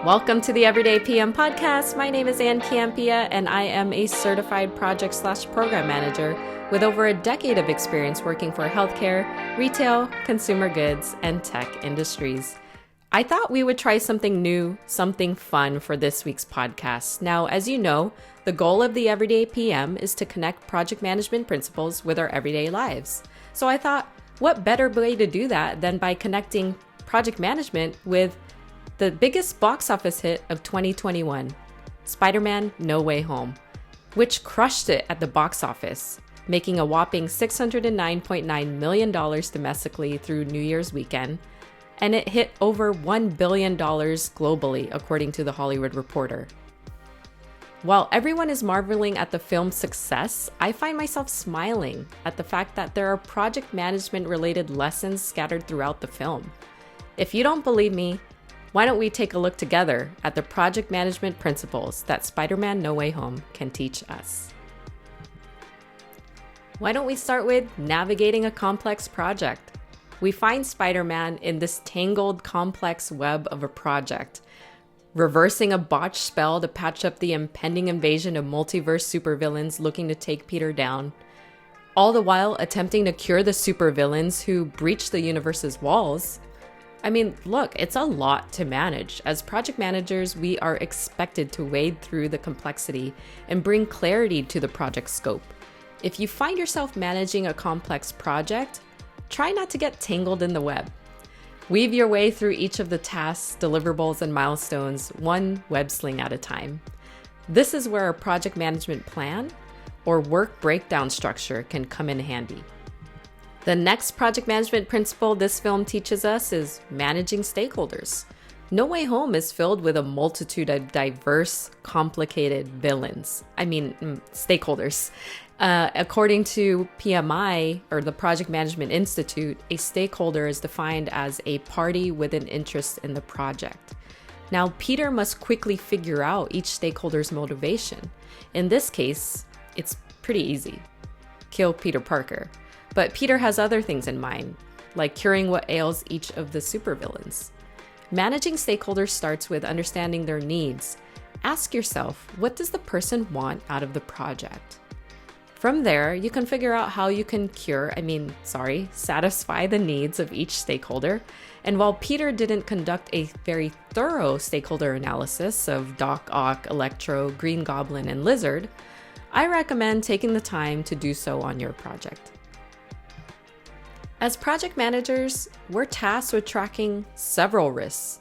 Welcome to the Everyday PM podcast. My name is Campea, and I am a certified project/program manager with over a decade of experience working for healthcare, retail, consumer goods, and tech industries. I thought we would try something new, something fun for this week's podcast. Now, as you know, the goal of the Everyday PM is to connect project management principles with our everyday lives. So I thought, what better way to do that than by connecting project management with the biggest box office hit of 2021, Spider-Man: No Way Home, which crushed it at the box office, making a whopping $609.9 million domestically through New Year's weekend, and it hit over $1 billion globally, according to The Hollywood Reporter. While everyone is marveling at the film's success, I find myself smiling at the fact that there are project management-related lessons scattered throughout the film. If you don't believe me, why don't we take a look together at the project management principles that Spider-Man: No Way Home can teach us? Why don't we start with navigating a complex project? We find Spider-Man in this tangled, complex web of a project, reversing a botched spell to patch up the impending invasion of multiverse supervillains looking to take Peter down, all the while attempting to cure the supervillains who breach the universe's walls. I mean, look, it's a lot to manage. As project managers, we are expected to wade through the complexity and bring clarity to the project scope. If you find yourself managing a complex project, try not to get tangled in the web. Weave your way through each of the tasks, deliverables, and milestones, one web sling at a time. This is where a project management plan or work breakdown structure can come in handy. The next project management principle this film teaches us is managing stakeholders. No Way Home is filled with a multitude of diverse, complicated stakeholders. According to PMI, or the Project Management Institute, a stakeholder is defined as a party with an interest in the project. Now, Peter must quickly figure out each stakeholder's motivation. In this case, it's pretty easy. Kill Peter Parker. But Peter has other things in mind, like curing what ails each of the supervillains. Managing stakeholders starts with understanding their needs. Ask yourself, what does the person want out of the project? From there, you can figure out how you can satisfy the needs of each stakeholder. And while Peter didn't conduct a very thorough stakeholder analysis of Doc Ock, Electro, Green Goblin, and Lizard, I recommend taking the time to do so on your project. As project managers, we're tasked with tracking several risks,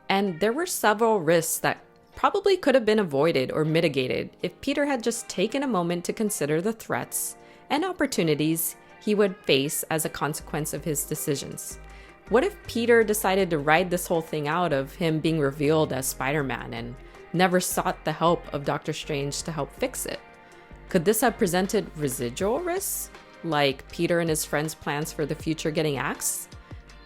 and there were several risks that probably could have been avoided or mitigated if Peter had just taken a moment to consider the threats and opportunities he would face as a consequence of his decisions. What if Peter decided to ride this whole thing out of him being revealed as Spider-Man and never sought the help of Doctor Strange to help fix it? Could this have presented residual risks, like Peter and his friends' plans for the future getting axed?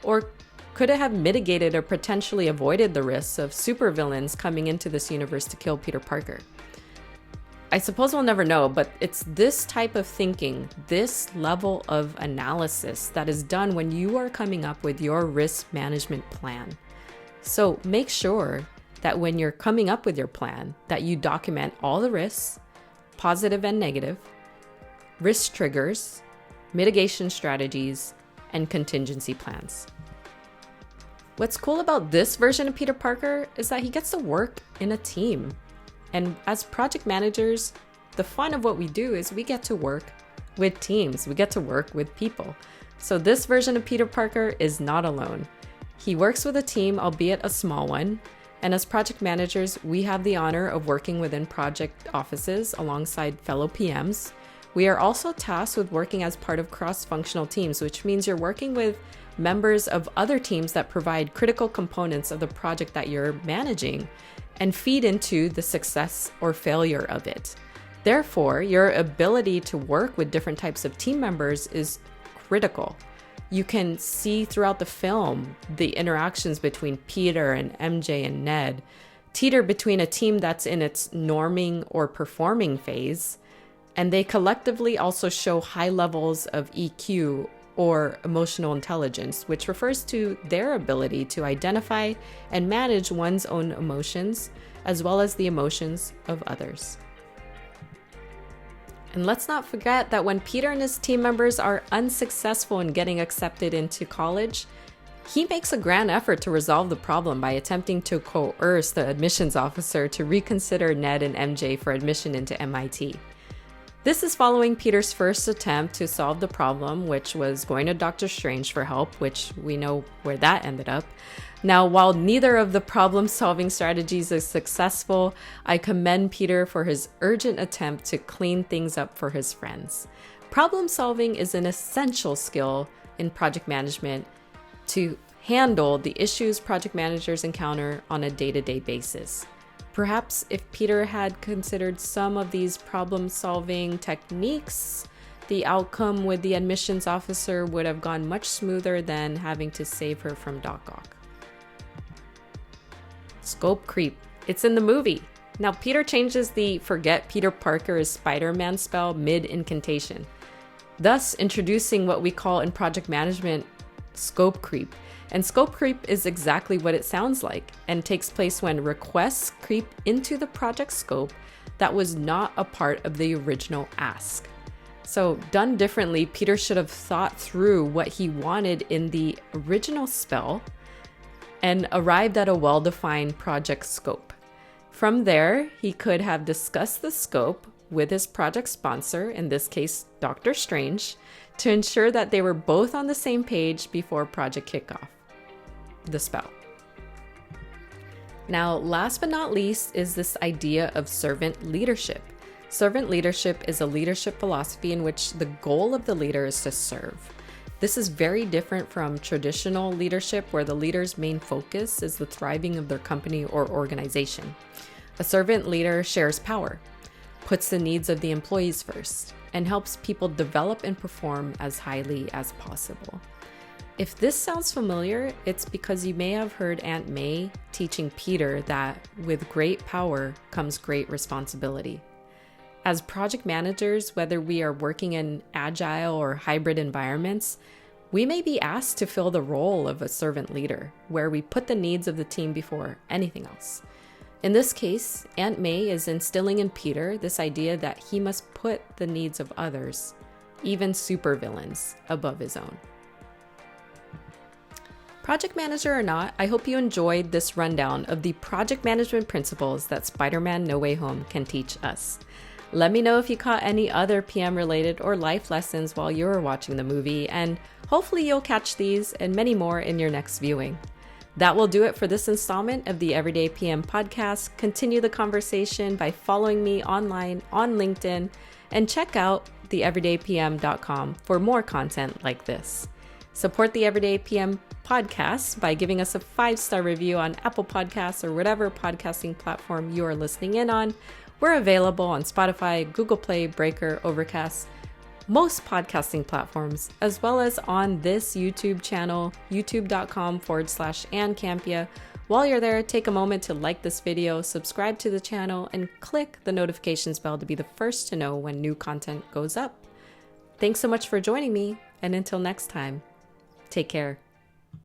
Or could it have mitigated or potentially avoided the risks of supervillains coming into this universe to kill Peter Parker? I suppose we'll never know, but it's this type of thinking, this level of analysis that is done when you are coming up with your risk management plan. So make sure that when you're coming up with your plan, that you document all the risks, positive and negative, risk triggers, mitigation strategies, and contingency plans. What's cool about this version of Peter Parker is that he gets to work in a team. And as project managers, the fun of what we do is we get to work with teams. We get to work with people. So this version of Peter Parker is not alone. He works with a team, albeit a small one. And as project managers, we have the honor of working within project offices alongside fellow PMs. We are also tasked with working as part of cross-functional teams, which means you're working with members of other teams that provide critical components of the project that you're managing and feed into the success or failure of it. Therefore, your ability to work with different types of team members is critical. You can see throughout the film the interactions between Peter and MJ and Ned, teeter between a team that's in its norming or performing phase, and they collectively also show high levels of EQ or emotional intelligence, which refers to their ability to identify and manage one's own emotions, as well as the emotions of others. And let's not forget that when Peter and his team members are unsuccessful in getting accepted into college, he makes a grand effort to resolve the problem by attempting to coerce the admissions officer to reconsider Ned and MJ for admission into MIT. This is following Peter's first attempt to solve the problem, which was going to Dr. Strange for help, which we know where that ended up. Now, while neither of the problem-solving strategies is successful, I commend Peter for his urgent attempt to clean things up for his friends. Problem-solving is an essential skill in project management to handle the issues project managers encounter on a day-to-day basis. Perhaps if Peter had considered some of these problem-solving techniques, the outcome with the admissions officer would have gone much smoother than having to save her from Doc Ock. Scope creep. It's in the movie. Now, Peter changes the forget Peter Parker is Spider-Man spell mid-incantation, thus introducing what we call in project management scope creep. And scope creep is exactly what it sounds like and takes place when requests creep into the project scope that was not a part of the original ask. So done differently, Peter should have thought through what he wanted in the original spell and arrived at a well-defined project scope. From there, he could have discussed the scope with his project sponsor, in this case, Dr. Strange, to ensure that they were both on the same page before project kickoff, the spell. Now, last but not least is this idea of servant leadership. Servant leadership is a leadership philosophy in which the goal of the leader is to serve. This is very different from traditional leadership where the leader's main focus is the thriving of their company or organization. A servant leader shares power, puts the needs of the employees first, and helps people develop and perform as highly as possible. If this sounds familiar, it's because you may have heard Aunt May teaching Peter that with great power comes great responsibility. As project managers, whether we are working in agile or hybrid environments, we may be asked to fill the role of a servant leader, where we put the needs of the team before anything else. In this case, Aunt May is instilling in Peter this idea that he must put the needs of others, even supervillains, above his own. Project manager or not, I hope you enjoyed this rundown of the project management principles that Spider-Man No Way Home can teach us. Let me know if you caught any other PM-related or life lessons while you were watching the movie, and hopefully you'll catch these and many more in your next viewing. That will do it for this installment of the Everyday PM podcast. Continue the conversation by following me online on LinkedIn and check out theeverydaypm.com for more content like this. Support the Everyday PM podcast by giving us a 5-star review on Apple Podcasts or whatever podcasting platform you are listening in on. We're available on Spotify, Google Play, Breaker, Overcast, most podcasting platforms, as well as on this YouTube channel, youtube.com/Ann Campea. While you're there, take a moment to like this video, subscribe to the channel, and click the notifications bell to be the first to know when new content goes up. Thanks so much for joining me, and until next time, take care.